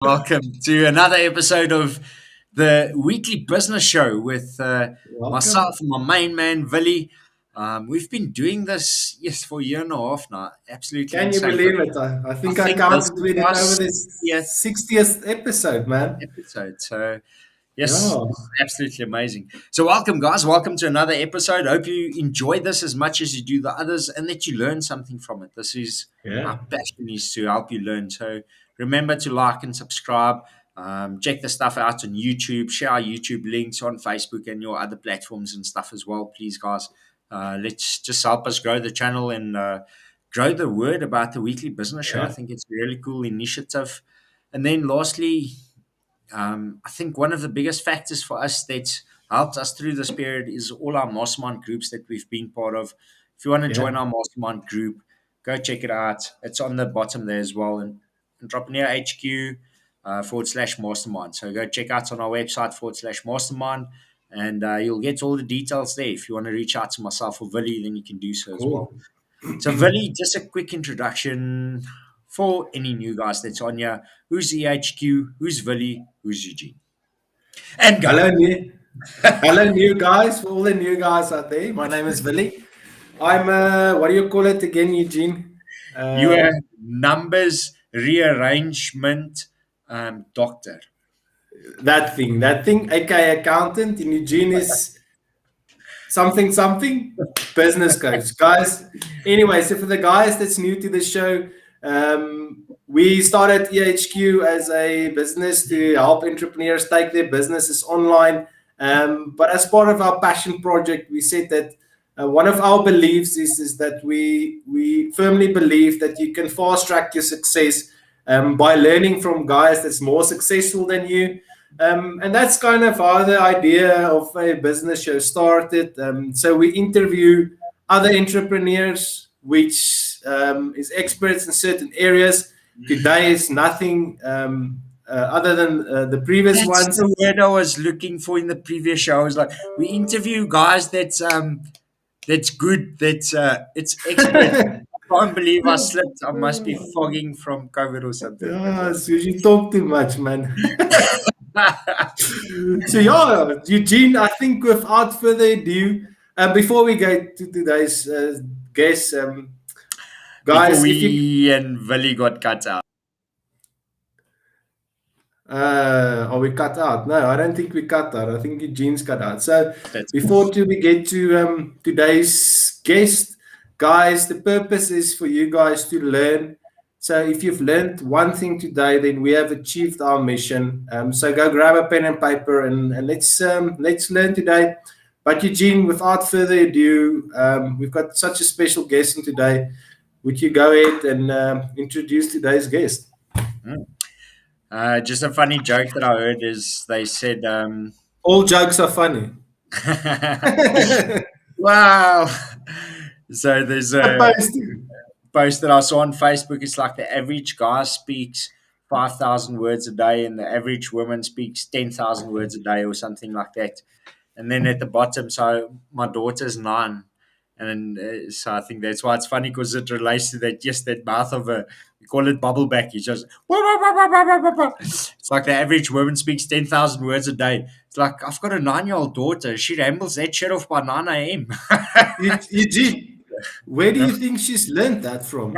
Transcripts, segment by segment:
Welcome to another episode of the weekly business show with Welcome. myself and my main man, Villy. We've been doing this, yes, for a year and a half now. Absolutely Can you insane. But believe it? I I think I think this counted is we did our over 60th this 60th episode, man. episode. So, yes, Yeah, this is absolutely amazing. So, welcome, guys. Welcome to another episode. Hope you enjoy this as much as you do the others and that you learn something from it. This is yeah, our passion is to help you learn. So, remember to like and subscribe. Check the stuff out on YouTube. Share our YouTube links on Facebook and your other platforms and stuff as well, please, guys. Let's just help us grow the channel and grow the word about the weekly business show. I yeah, think it's a really cool initiative. And then, lastly, I think one of the biggest factors for us that's helped us through this period is all our mastermind groups that we've been part of. If you want to yeah. join our mastermind group, go check it out. It's on the bottom there as well. And Entrepreneur HQ / mastermind. So go check out on our website / mastermind and you'll get all the details there. If you want to reach out to myself or Villy, then you can do so as well. Cool. So, Villy, just a quick introduction for any new guys that's on here. Who's EHQ? Who's Villy? Who's Eugene? And go. Hello, new guys. For all the new guys out there, my name is Willie. I'm what do you call it again, Eugene? You are Um, numbers rearrangement doctor. that thing, aka accountant, and Eugene is something business coach, guys. Anyway, so for the guys that's new to the show, we started EHQ as a business to help entrepreneurs take their businesses online. But as part of our passion project, we said that one of our beliefs is that we firmly believe that you can fast track your success by learning from guys that's more successful than you. And that's kind of how the idea of a business show started. So we interview other entrepreneurs, which is experts in certain areas. Today is nothing other than the previous That's ones. the word I was looking for in the previous show. I was like, we interview guys that's good, that's it's expert. I can't believe I slipped. I must be fogging from COVID or something. But Yeah, so you talk too much, man. So yeah, Eugene, I think without further ado, before we go to today's guest, before guys, if you we and Villy got cut out. are we cut out? No, I don't think we cut out. I think Eugene's cut out. So That's we get to today's guest, guys, the purpose is for you guys to learn. So if you've learned one thing today, then we have achieved our mission. So go grab a pen and paper and let's learn today. But Eugene, without further ado, we've got such a special guest in today. Would you go ahead and introduce today's guest? Mm. Just a funny joke that I heard is they said, All jokes are funny. wow. So there's a Supposed to. post that I saw on Facebook. It's like the average guy speaks 5,000 words a day and the average woman speaks 10,000 words a day or something like that. And then at the bottom, so my daughter's 9. And so I think that's why it's funny because it relates to that, just that mouth of a, we call it bubble back. It's just, it's like the average woman speaks 10,000 words a day. It's like, I've got a 9-year-old daughter. She rambles that shit off by 9 a.m. Eugene, where do you think she's learned that from?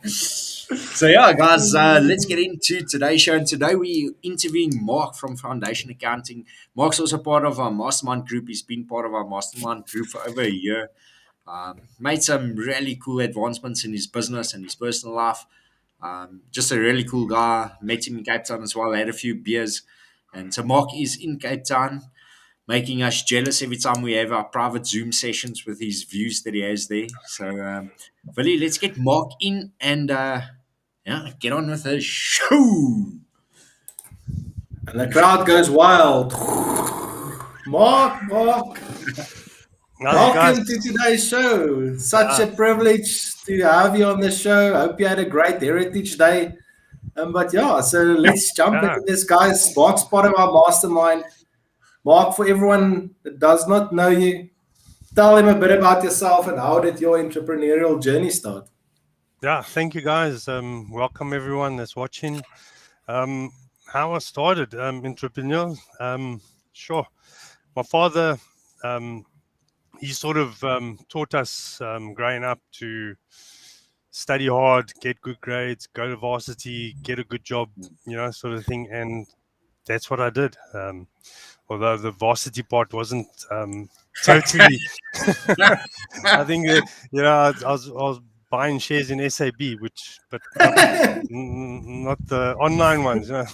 So yeah, guys, let's get into today's show. And today we're interviewing Mark from Foundation Accounting. Mark's also part of our mastermind group. He's been part of our mastermind group for over a year. Made some really cool advancements in his business and his personal life. Just a really cool guy. Met him in Cape Town as well. Had a few beers. And so Mark is in Cape Town, making us jealous every time we have our private Zoom sessions with his views that he has there. So, Villy, let's get Mark in and yeah, get on with the show. And the crowd goes wild. Mark, How's it, guys? welcome to today's show. Such a privilege to have you on the show. Hope you had a great Heritage Day. But yeah, so let's jump Yeah. into this, guys. Mark's part of our mastermind. Mark, for everyone that does not know you, tell them a bit about yourself and how did your entrepreneurial journey start? Yeah, thank you guys. Welcome everyone that's watching. How I started entrepreneur. Sure. My father, he sort of taught us growing up to study hard, get good grades, go to varsity, get a good job, sort of thing. And that's what I did. Although the varsity part wasn't totally. I think I was buying shares in SAB, but not the online ones. Yeah,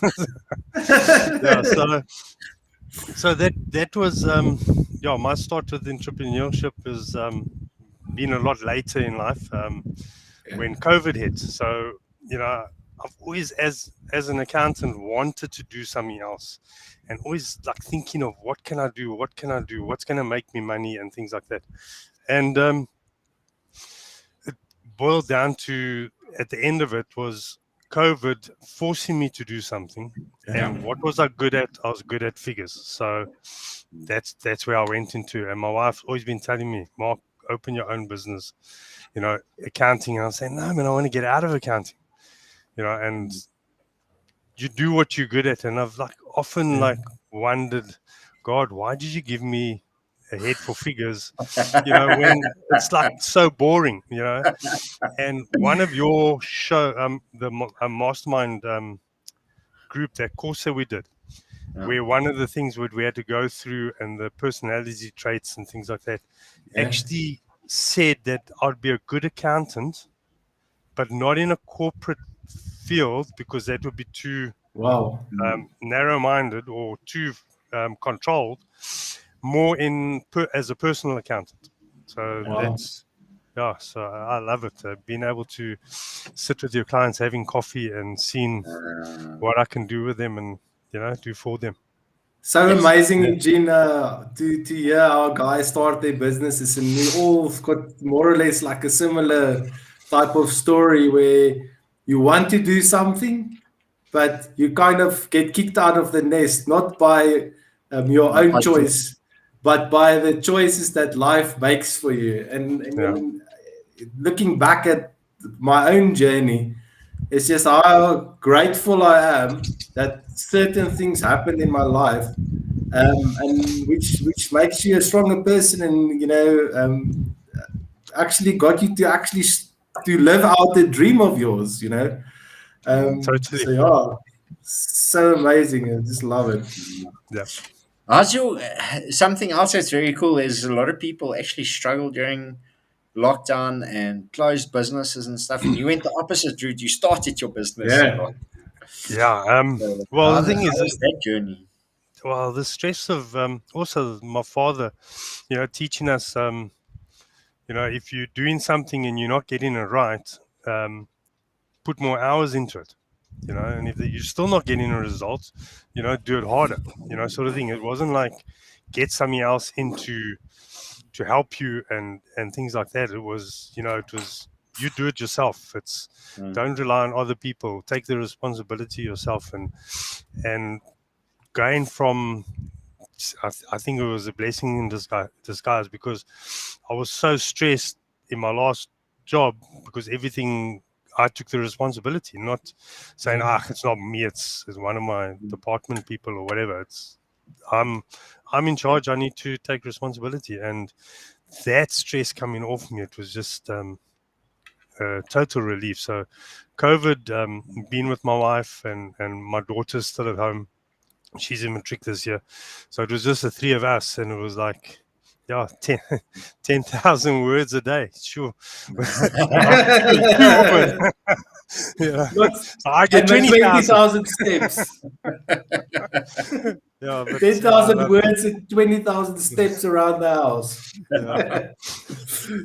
so that was my start with entrepreneurship is been a lot later in life when COVID hit. So I've always, as an accountant, wanted to do something else, and always like thinking of what can I do, what's going to make me money, and things like that. And it boiled down to, at the end of it, was COVID forcing me to do something. And what was I good at? I was good at figures. So that's where I went into. And my wife's always been telling me, Mark, open your own business, accounting. And I was saying, no, man, I want to get out of accounting, and you do what you're good at. And I've often wondered, God, why did you give me a head for figures, when it's so boring, And one of your show, the mastermind group, that course that we did, where one of the things we had to go through and the personality traits and things like that, actually said that I'd be a good accountant, but not in a corporate field, because that would be too narrow-minded or too controlled. More as a personal accountant. So so I love it. Being able to sit with your clients, having coffee, and seeing what I can do with them and do for them. So amazing, Eugene, to hear our guys start their businesses, and we all got more or less like a similar type of story where you want to do something, but you kind of get kicked out of the nest, not by your own choice, but by the choices that life makes for you. And looking back at my own journey, it's just how grateful I am that certain things happened in my life, and which makes you a stronger person, and actually got you to to live out the dream of yours. Totally. So so amazing. I just love it. Yeah. Something else that's very cool is a lot of people actually struggle during lockdown and closed businesses and stuff. And you went the opposite route. You started your business. Well, the thing is that journey. Well, the stress of also my father, teaching us, if you're doing something and you're not getting it right, put more hours into it. And if you're still not getting a result, do it harder, sort of thing. It wasn't like get something else into to help you and things like that. It was, it was you do it yourself. It's don't rely on other people. Take the responsibility yourself, and going from, I think it was a blessing in disguise, because I was so stressed in my last job because everything. I took the responsibility, not saying, it's not me, it's one of my department people or whatever. I'm in charge. I need to take responsibility, and that stress coming off me, it was just total relief. So COVID, being with my wife and my daughter's still at home. She's in matric this year. So it was just the three of us, and it was like, 10,000 words a day. Sure. So I get 20,000 steps. 10,000 words and 20,000 steps around the house.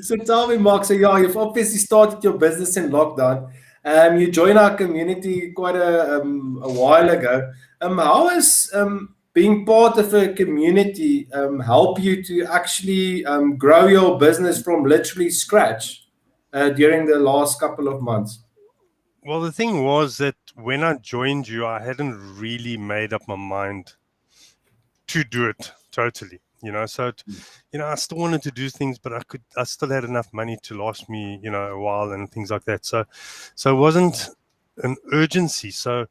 So tell me, Mark, so you've obviously started your business in lockdown. You joined our community quite a while ago. How has being part of a community help you to actually grow your business from literally scratch during the last couple of months? Well, the thing was that when I joined you, I hadn't really made up my mind to do it totally. So, I still wanted to do things, but I still had enough money to last me, a while and things like that. So it wasn't an urgency. So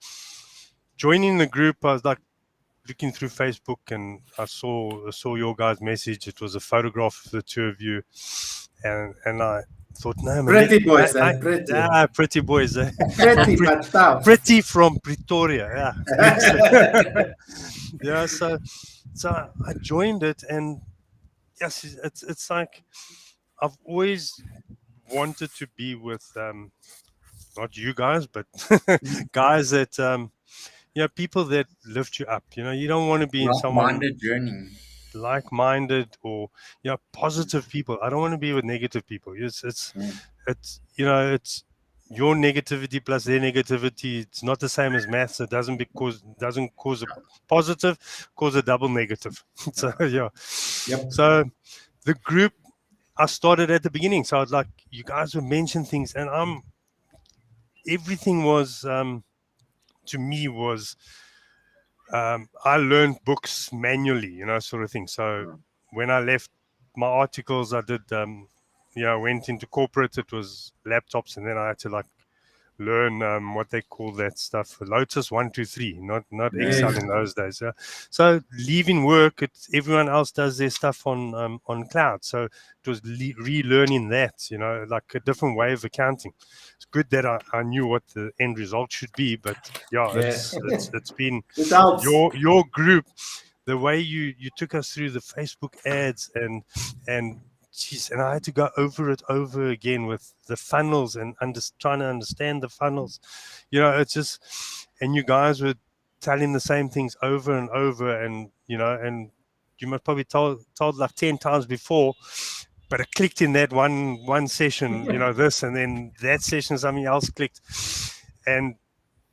joining the group, I was like looking through Facebook and I saw your guys' message. It was a photograph of the two of you. And I thought, no, man, Pretty boys, pretty. Pretty boys, Pretty, but tough. Pretty from Pretoria, yeah. So I joined it, and yes, it's like I've always wanted to be with not you guys, but guys that people that lift you up. You don't want to be in someone Like-minded journey. Like-minded or positive people. I don't want to be with negative people. It's your negativity plus their negativity. It's not the same as maths. It doesn't cause a positive, cause a double negative. So Yep. So the group, I started at the beginning. So I was like, you guys would mention things, and everything was to me was I learned books manually, sort of thing. So when I left my articles, I did, went into corporate. It was laptops, and then I had to learn what they call that stuff, Lotus 123, not Excel in those days. Yeah. So leaving work, everyone else does their stuff on cloud. So it was relearning that, like a different way of accounting. It's good that I knew what the end result should be, but it's been your group, the way you took us through the Facebook ads and geez, and I had to go over it over again with the funnels and trying to understand the funnels. It's just, and you guys were telling the same things over and over, and and you must probably told like 10 times before, but it clicked in that one session, this, and then that session something else clicked. And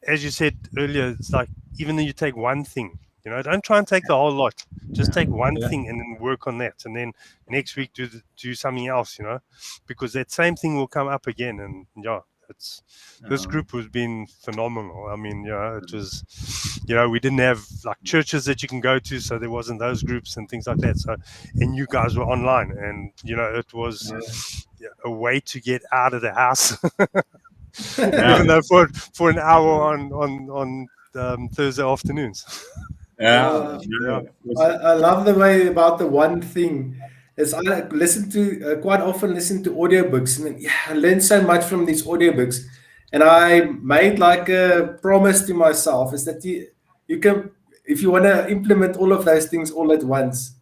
as you said earlier, it's like, even though you take one thing, don't try and take the whole lot. Just take one thing and then work on that. And then next week do something else, because that same thing will come up again. And this group has been phenomenal. I mean, it was, we didn't have like churches that you can go to, so there wasn't those groups and things like that. So, and you guys were online, and it was a way to get out of the house, even though for an hour on Thursday afternoons. I love the way about the one thing is I listen to quite often listen to audiobooks, and I learned so much from these audiobooks. And I made like a promise to myself is that you can, if you want to implement all of those things all at once,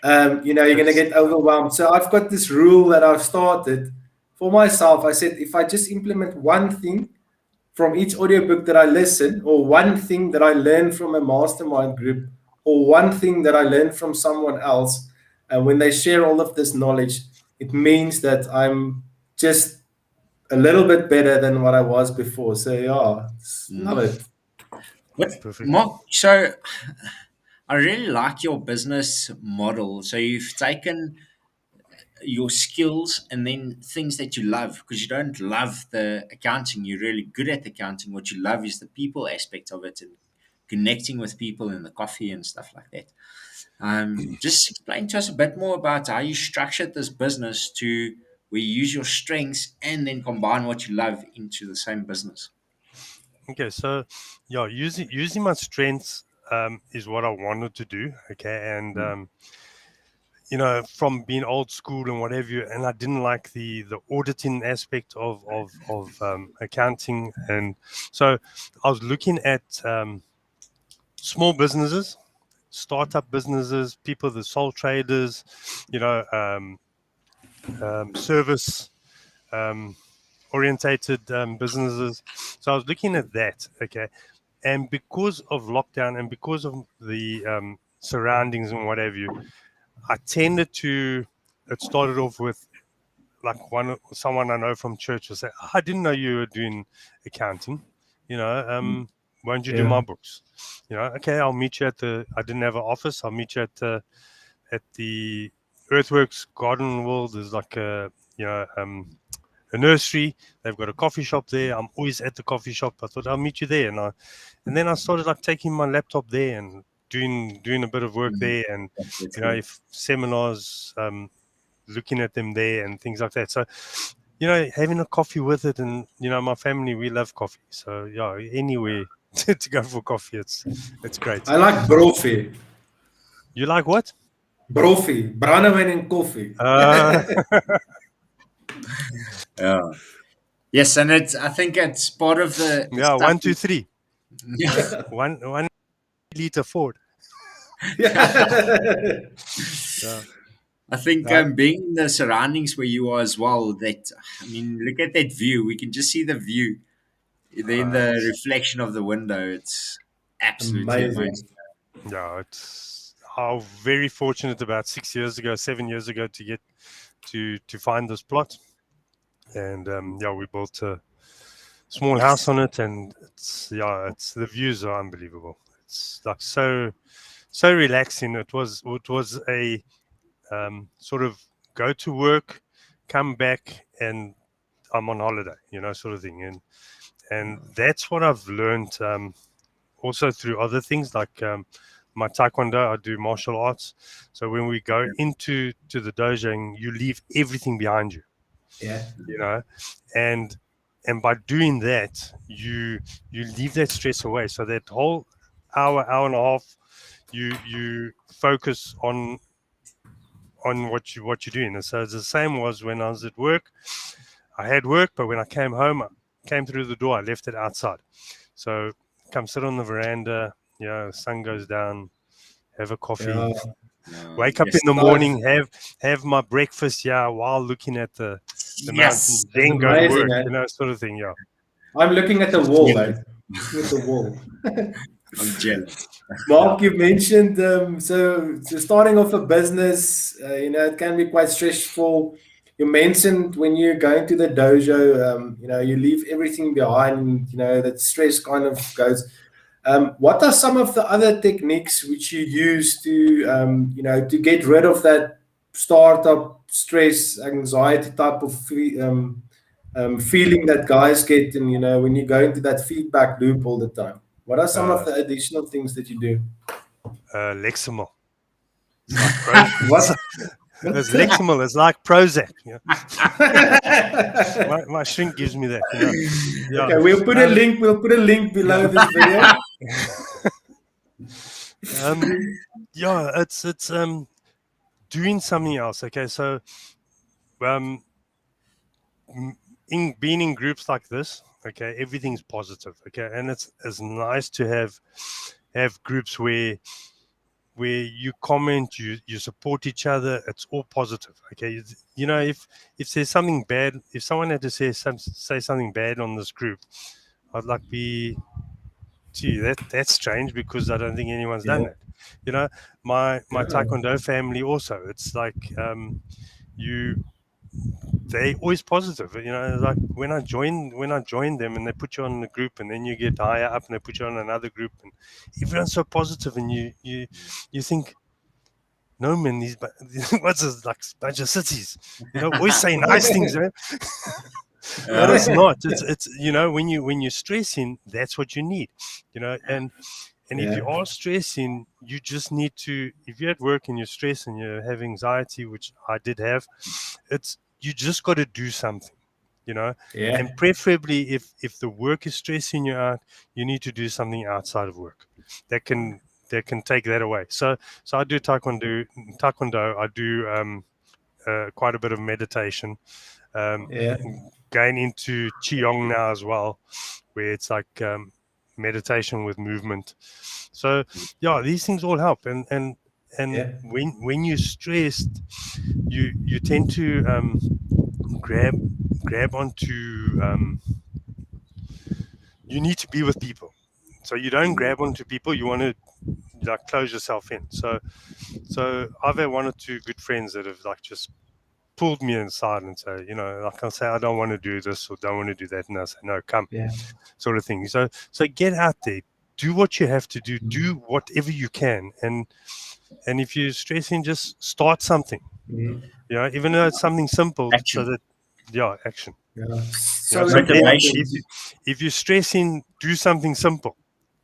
you're going to get overwhelmed. So I've got this rule that I've started for myself. I said, if I just implement one thing from each audiobook that I listen, or one thing that I learn from a mastermind group, or one thing that I learn from someone else, and when they share all of this knowledge, it means that I'm just a little bit better than what I was before. So love it. But Mark, so I really like your business model. So you've taken your skills and then things that you love, because you don't love the accounting, you're really good at accounting. What you love is the people aspect of it and connecting with people and the coffee and stuff like that. Just explain to us a bit more about how you structured this business to where you use your strengths and then combine what you love into the same business. Okay, so using my strengths is what I wanted to do. Okay, and from being old school and whatever, and I didn't like the auditing aspect of accounting, and so I was looking at small businesses, startup businesses, people, the sole traders, service orientated businesses. So I was looking at that. Okay, and because of lockdown and because of the surroundings and whatever, I tended to. It started off with like someone I know from church will say, I didn't know you were doing accounting. Won't you do my books? Okay, I'll meet you I didn't have an office. I'll meet you at the Earthworks Garden World. There's like a nursery. They've got a coffee shop there. I'm always at the coffee shop. I thought I'll meet you there, and then I started like taking my laptop there and doing a bit of work there, and if seminars, looking at them there and things like that. So, having a coffee with it, and my family, we love coffee. So yeah, anywhere to go for coffee, it's great. I like broffie. You like what? Broffie, brandewyn and coffee. Yeah. Yes, and I think it's part of the Yeah, stuff 1, 2, 3. Yeah. One liter Ford. Yeah. I think being in the surroundings where you are as well, look at that view. We can just see the view. Then the reflection of the window. It's absolutely amazing. Yeah, I'm very fortunate about 7 years ago to get to find this plot. And we built a small house on it, and it's the views are unbelievable. It's like so relaxing. It was a sort of go to work, come back, and I'm on holiday, sort of thing. And that's what I've learned also through other things like my taekwondo. I do martial arts. So when we go into the dojo, you leave everything behind you. Yeah. And by doing that, you leave that stress away. So that whole hour and a half, you focus on what you're doing. And so the same was when I was at work. I had work, but when I came home, I came through the door, I left it outside. So come sit on the veranda, sun goes down, have a coffee, wake up in the morning, have my breakfast, while looking at the mountains, then go to work, sort of thing, I'm looking at the wall, mate. With the wall. I'm jealous. Mark, you mentioned so starting off a business, it can be quite stressful. You mentioned when you're going to the dojo, you leave everything behind, that stress kind of goes. What are some of the other techniques which you use to, to get rid of that startup stress, anxiety type of feeling that guys get, and when you go into that feedback loop all the time? What are some of the additional things that you do? Lexamol. What? It's Lexamol. It's like Prozac. My shrink gives me that. Okay, we'll put a link. We'll put a link below this video. It's doing something else. Okay, so being in groups like this, okay, everything's positive. Okay, and it's nice to have groups where you comment, you support each other. It's all positive. Okay, if there's something bad, if someone had to say something bad on this group, I'd like be, that's strange, because I don't think anyone's done that. My taekwondo family also, it's like they're always positive. Like when I joined them, and they put you on the group, and then you get higher up and they put you on another group, and everyone's so positive, and you think, no man, these what's this, like a bunch of cities, always say nice things, man. But it's not. It's when you're stressing, that's what you need, and if you are stressing, you just need to, if you're at work and you're stressed and you have anxiety, which I did have, you just got to do something, and preferably if the work is stressing you out, you need to do something outside of work that can take that away. So I do taekwondo. I do quite a bit of meditation. Going into Qigong now as well, where it's like meditation with movement. So these things all help, and when you're stressed, you tend to grab onto you need to be with people. So you don't grab onto people, you want to close yourself in. So I've had one or two good friends that have just pulled me inside and say, I say, I don't want to do this or don't want to do that, and I say, no, come, sort of thing. So get out there, do what you have to do whatever you can, and if you're stressing, just start something. Even though it's something simple, action. So that action. So motivation. If you're stressing, do something simple.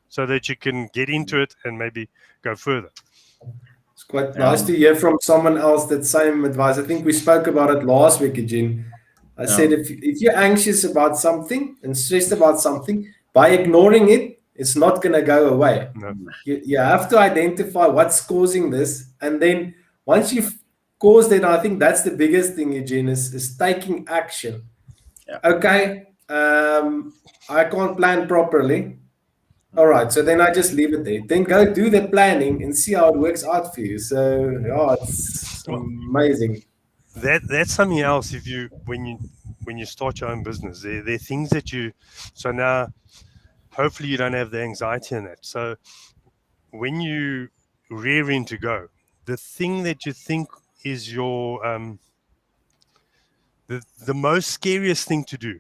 so that you can get into it and maybe go further. It's quite nice to hear from someone else that same advice. I think we spoke about it last week, Eugene. I said if you're anxious about something and stressed about something, by ignoring it, it's not going to go away. No. You have to identify what's causing this. And then once you've caused it, I think that's the biggest thing, Eugene, is taking action. Yeah. Okay, I can't plan properly. All right, so then I just leave it there. Then go do the planning and see how it works out for you. So, it's amazing. That's something else. If you when you start your own business, there are things that you. So now, hopefully, you don't have the anxiety in that. So when you rearing to go, the thing that you think is your the most scariest thing to do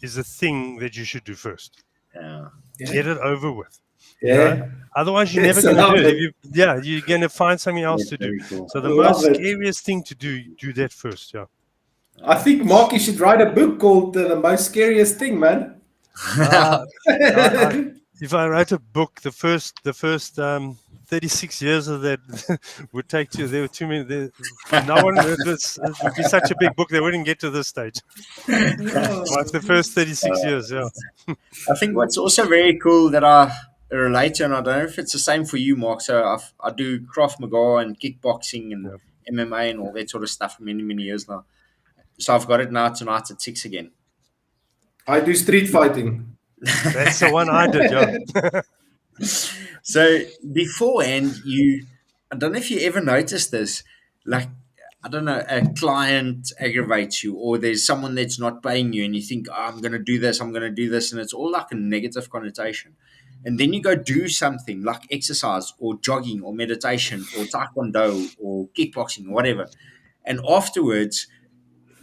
is the thing that you should do first. Yeah. Get it over with. Yeah. Otherwise, you're never Yes, I going to do love it. You're going to find something else to do. Very cool. So the I love most it. scariest thing to do that first. Yeah. I think, Mark, you should write a book called The Most Scariest Thing, man. If I write a book, the first 36 years of that would take two. There were too many. No one. It would be such a big book they wouldn't get to this stage. Like the first 36 years. Yeah. I think what's also very cool that I relate to, and I don't know if it's the same for you, Mark. So I do Krav Maga and kickboxing and MMA and all that sort of stuff for many, many years now. So I've got it now tonight at 6 again. I do street fighting. That's the one I did. Yeah. So beforehand, I don't know if you ever noticed this, like, I don't know, a client aggravates you, or there's someone that's not paying you, and you think, I'm going to do this, and it's all like a negative connotation. And then you go do something like exercise or jogging or meditation or taekwondo or kickboxing, whatever. And afterwards,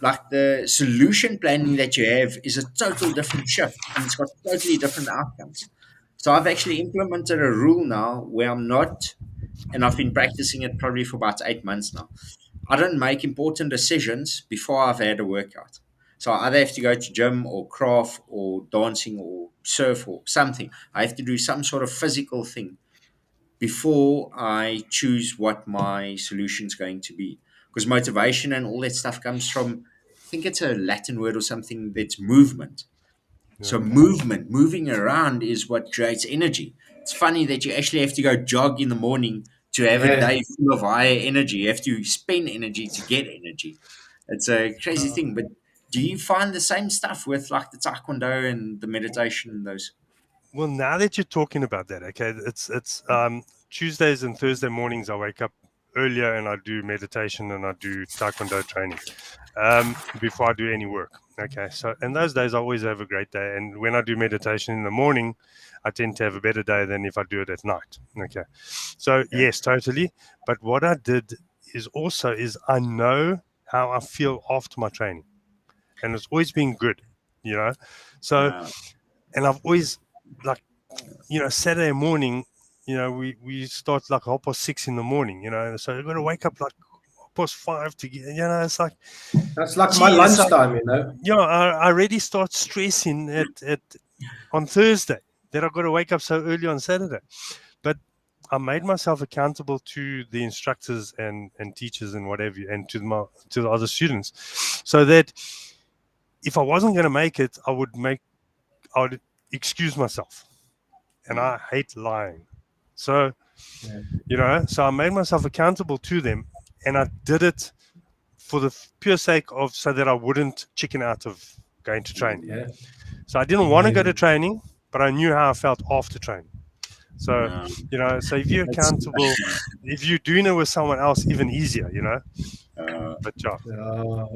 like the solution planning that you have is a total different shift, and it's got totally different outcomes. So I've actually implemented a rule now where I'm not, and I've been practicing it probably for about 8 months now. I don't make important decisions before I've had a workout. So I either have to go to gym or craft or dancing or surf or something. I have to do some sort of physical thing before I choose what my solution is going to be. Because motivation and all that stuff comes from, I think it's a Latin word or something, that's movement. So moving around is what creates energy. It's funny that you actually have to go jog in the morning to have a day full of higher energy. You have to spend energy to get energy. It's a crazy thing. But do you find the same stuff with like the taekwondo and the meditation and those? Well, now that you're talking about that, okay, it's Tuesdays and Thursday mornings I wake up earlier and I do meditation and I do taekwondo training before I do any work. Okay, so in those days I always have a great day, and when I do meditation in the morning, I tend to have a better day than if I do it at night. Okay, so yes, totally. But what I did is I know how I feel after my training, and it's always been good, So, and I've always Saturday morning, we start like 6:30 in the morning, so you've got to wake up like 5:30 to get, it's like, that's like my lunchtime, I already start stressing on Thursday that I've got to wake up so early on Saturday. But I made myself accountable to the instructors and teachers and whatever, and to the other students, so that if I wasn't going to make it, I would excuse myself, and I hate lying. So, so I made myself accountable to them, and I did it for the pure sake of, so that I wouldn't chicken out of going to training. Yeah. So I didn't want to go to training, but I knew how I felt after training. So, so if you're accountable, if you're doing it with someone else, even easier, But I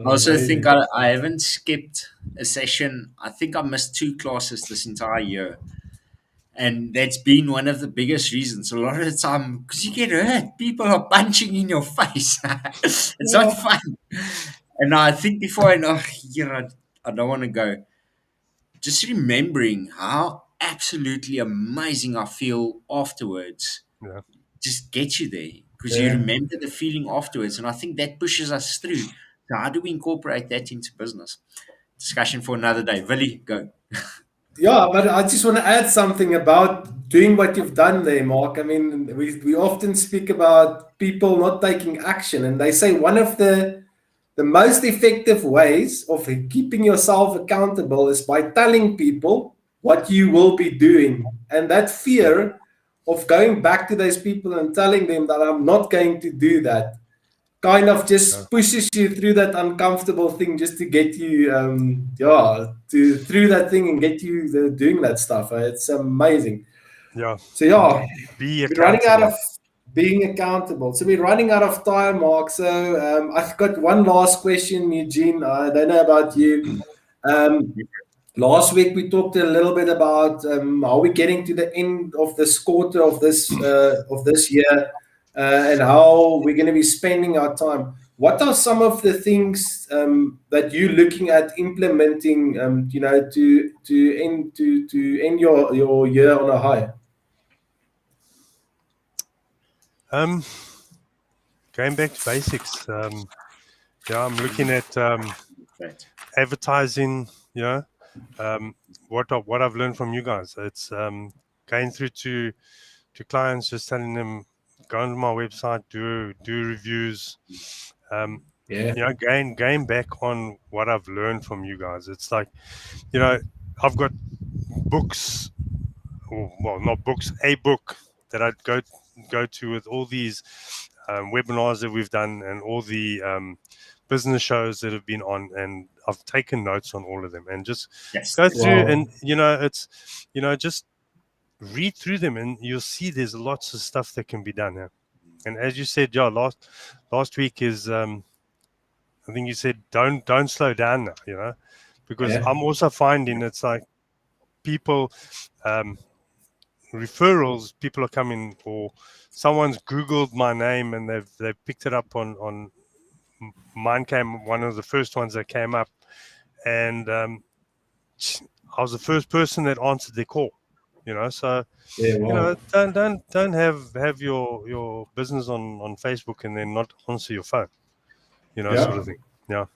also think I haven't skipped a session. I think I missed 2 classes this entire year. And that's been one of the biggest reasons. A lot of the time, because you get hurt, people are punching in your face. It's not fun. And I think before I know, I don't want to go. Just remembering how absolutely amazing I feel afterwards just gets you there. Because you remember the feeling afterwards. And I think that pushes us through. So how do we incorporate that into business? Discussion for another day. Willie, go. Yeah, but I just want to add something about doing what you've done there, Mark. I mean, we often speak about people not taking action, and they say one of the most effective ways of keeping yourself accountable is by telling people what you will be doing. And that fear of going back to those people and telling them that I'm not going to do that kind of just pushes you through that uncomfortable thing just to get you to through that thing and get you doing that stuff. It's amazing. Yeah. So yeah, Be we're running out accountable. of being accountable. So we're running out of time, Mark. So I've got one last question, Eugene. I don't know about you. Last week we talked a little bit about how we're getting to the end of this quarter of this year, and how we're going to be spending our time. What are some of the things that you're looking at implementing? To end your year on a high. Going back to basics. Yeah, I'm looking at Right. advertising. What I've learned from you guys. It's going through to clients, just telling them, go onto my website, do reviews. Going back on what I've learned from you guys. It's like, I've got books, well, not books, a book that I'd go to with all these webinars that we've done and all the business shows that have been on, and I've taken notes on all of them and just go through. And it's just read through them and you'll see there's lots of stuff that can be done here. And as you said, last week is I think you said don't slow down now, because I'm also finding it's like people referrals, people are coming, or someone's Googled my name and they've picked it up on mine. Came one of the first ones that came up, and I was the first person that answered their call. So don't have your business on Facebook and then not answer your phone, sort of thing. Yeah.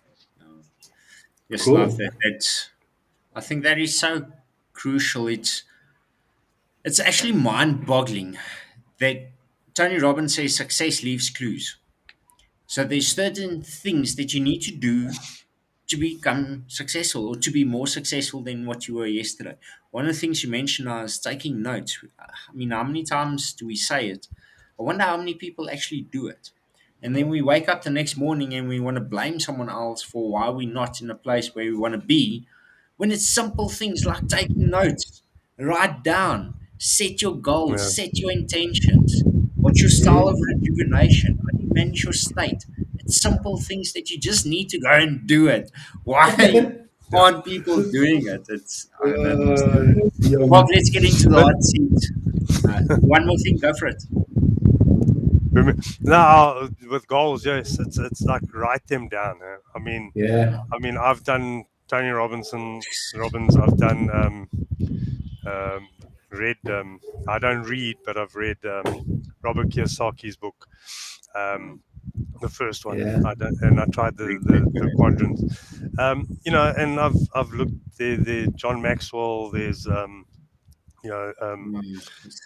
Yes, Cool. love that. I think that is so crucial. It's actually mind-boggling that Tony Robbins says success leaves clues. So there's certain things that you need to do to become successful or to be more successful than what you were yesterday. One of the things you mentioned is taking notes. I mean, how many times do we say it? I wonder how many people actually do it. And then we wake up the next morning and we want to blame someone else for why we're not in a place where we want to be, when it's simple things like taking notes, write down, set your goals, set your intentions. What's your style of rejuvenation? How do you manage your state? It's simple things that you just need to go and do it. Why aren't people doing it? Well, let's get into the hot seat. One more thing, go for it. Now with goals, yes, it's like write them down. I mean, I've done Tony Robbins. I've done read. I don't read, but I've read Robert Kiyosaki's book, the first one. I tried the quadrants. And I've looked there. John Maxwell. There's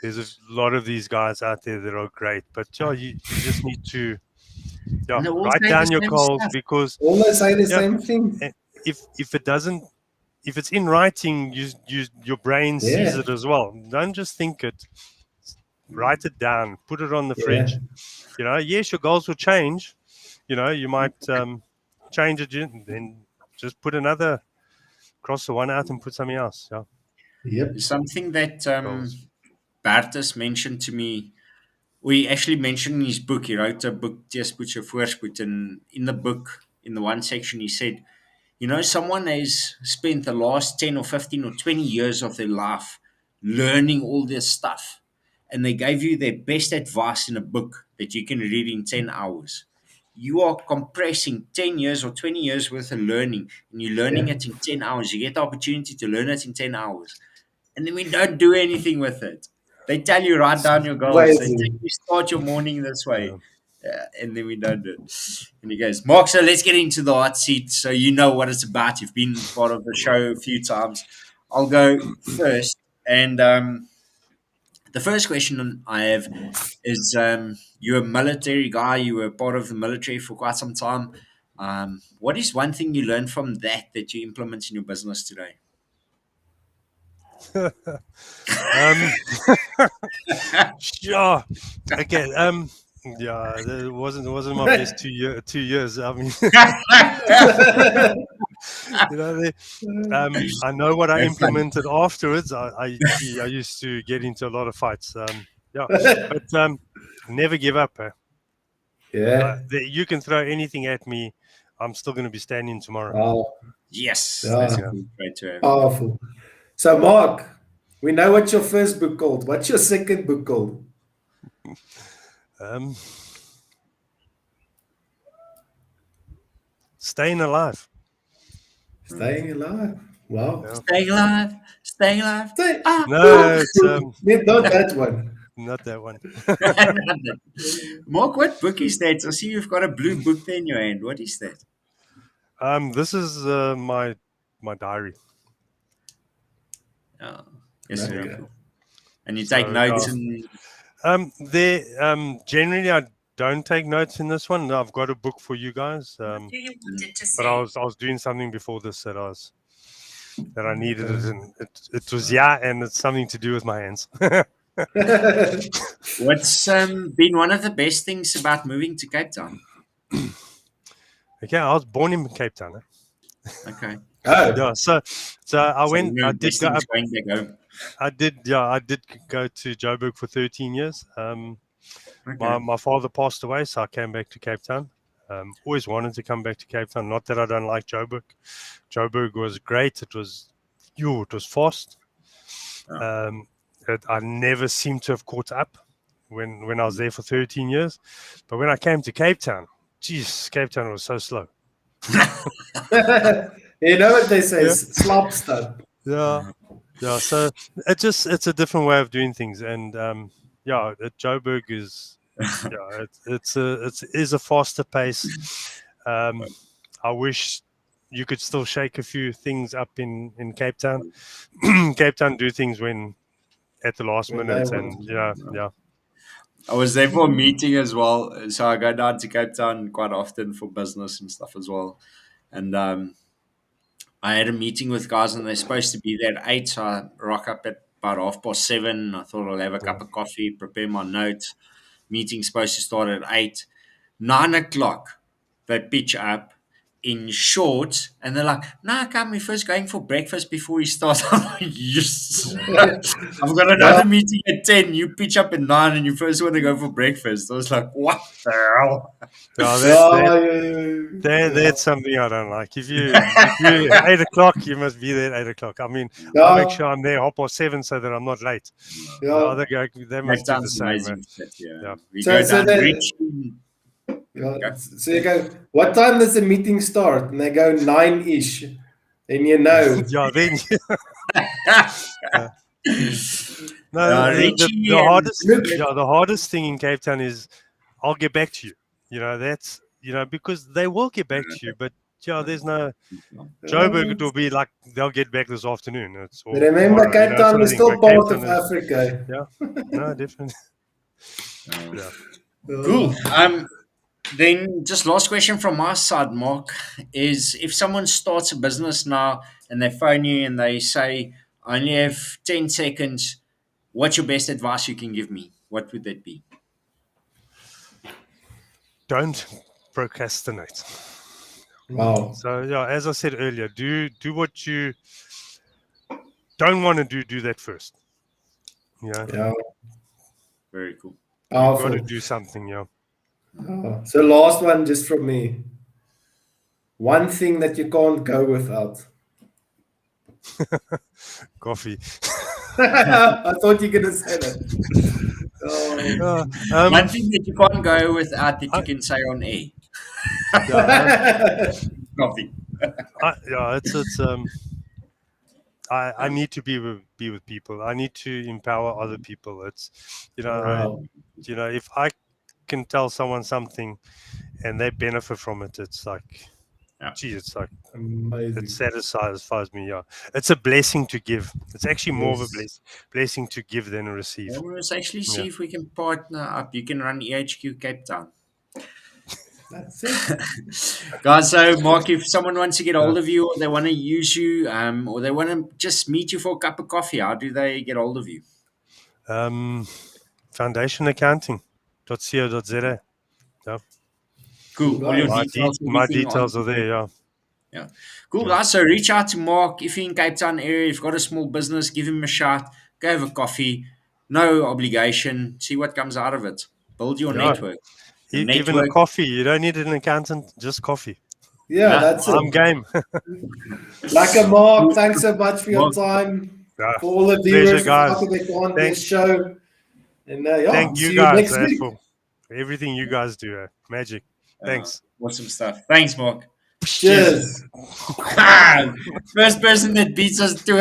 there's a lot of these guys out there that are great, but you just need to write down your goals, because almost say the same thing. If it doesn't, if it's in writing, your brain sees it as well. Don't just think it. Write it down. Put it on the fridge. Yes, your goals will change. You might change it, and then just put another, cross the one out and put something else. Yeah. Yep. Something that Bertus mentioned to me, we actually mentioned in his book, he wrote a book, Teespoed your Voorspoed, and in the book, in the one section, he said, someone has spent the last 10 or 15 or 20 years of their life learning all this stuff, and they gave you their best advice in a book that you can read in 10 hours. You are compressing 10 years or 20 years worth of learning, and you're learning it in 10 hours. You get the opportunity to learn it in 10 hours. And then we don't do anything with it. They tell you, write down your goals. They tell you, start your morning this way. And then we don't do it. And he goes, Mark, so let's get into the hot seat so you know what it's about. You've been part of the show a few times. I'll go first. And The first question I have is you're a military guy, you were part of the military for quite some time. What is one thing you learned from that you implement in your business today? Sure. Okay. Yeah, it wasn't my best 2 years. I mean, I know what I Very funny. implemented afterwards. I used to get into a lot of fights. Yeah, but never give up. Yeah. You can throw anything at me. I'm still going to be standing tomorrow. Wow. Yes, Yeah. that's a good way to have. Powerful. So, Mark, we know what's your first book called. What's your second book called? Staying alive. Staying alive. Wow. Yeah. Staying alive, staying alive. No, it's Not that one. not that one. Mark, what book is that? I see you've got a blue book there in your hand. What is that? This is my diary. Oh, yes, very Okay. cool. And you take So, notes and generally I don't take notes in this one. I've got a book for you guys. But I was doing something before this that I needed it, and it was and it's something to do with my hands. What's been one of the best things about moving to Cape Town? Okay, I was born in Cape Town. Okay. Oh. Yeah, so I went. So I did go. going back home. I did go to Joburg for 13 years. Okay. My father passed away, so I came back to Cape Town. Always wanted to come back to Cape Town. Not that I don't like Joburg. Joburg was great. It was fast. I never seemed to have caught up when I was there for 13 years. But when I came to Cape Town, geez, Cape Town was so slow. You know what they say? Yeah. Slop stuff. Yeah. So it's a different way of doing things, and Joburg is it is a faster pace. I wish you could still shake a few things up in Cape Town. Cape Town do things at the last When minute, they and yeah. I was there for a meeting as well. So I go down to Cape Town quite often for business and stuff as well. And I had a meeting with guys and they're supposed to be there at 8. So I rock up at about 7:30. I thought I'll have a cup of coffee, prepare my notes. Meeting's supposed to start at 8. 9 o'clock, they pitch up in shorts and they're like, "Nah, come, we're first going for breakfast before we start." I'm like, yes. I've got another meeting at 10. You pitch up at 9 and you first want to go for breakfast. I was like, what the hell? That's something I don't like. If you 8 o'clock, you must be there at 8 o'clock. I mean, I'll make sure I'm there 7:30 so that I'm not late. Yeah. They must do the same. Amazing. Yeah. We So- go so down they- Richmond. Yeah. So you go, what time does the meeting start? And they go 9-ish. And you know. Yeah, then Richie the hardest thing in Cape Town is I'll get back to you. That's because they will get back to you, but there's no Joburg. It will be like they'll get back this afternoon. Remember, tomorrow, Cape Town is still part of Africa. No, definitely. Cool. Then just last question from my side, Mark, is if someone starts a business now and they phone you and they say, I only have 10 seconds, what's your best advice you can give me? What would that be? Don't procrastinate. Wow. So as I said earlier, do what you don't want to do that first. Yeah. Very cool. You've got Powerful. to do something, So last one just from me. One thing that you can't go without. Coffee. I thought you were going to say that. Oh. One thing that you can't go without that you can say on air. Coffee. I need to be with people. I need to empower other people. It's Wow. if I can tell someone something and they benefit from it, it's like Gee, it's like Amazing. it satisfies me. Yeah, it's a blessing to give. It's actually more of a blessing to give than to receive. Well, let's actually see Yeah. if we can partner up. You can run EHQ Cape Town. That's it. Guys, so Mark, if someone wants to get hold of you or they want to use you or they want to just meet you for a cup of coffee, how do they get hold of you? Foundationaccounting.co.za. Cool. All your My, details, my everything details on- are there. Yeah. Yeah. Cool, guys. So reach out to Mark if you're in Cape Town area. If you've got a small business, give him a shout. Go have a coffee. No obligation. See what comes out of it. Build your Yeah. network. The Even a network. coffee. You don't need an accountant, just coffee. Yeah, Yeah, that's I'm it. game. Like Mark, thanks so much for your Mark. time. Yeah. For all the Pleasure, viewers guys. after they go on Thank- this show. And Thank see you you guys next week. for everything you guys do. Magic. Thanks. Awesome stuff. Thanks, Mark. Cheers. First person that beats us to it.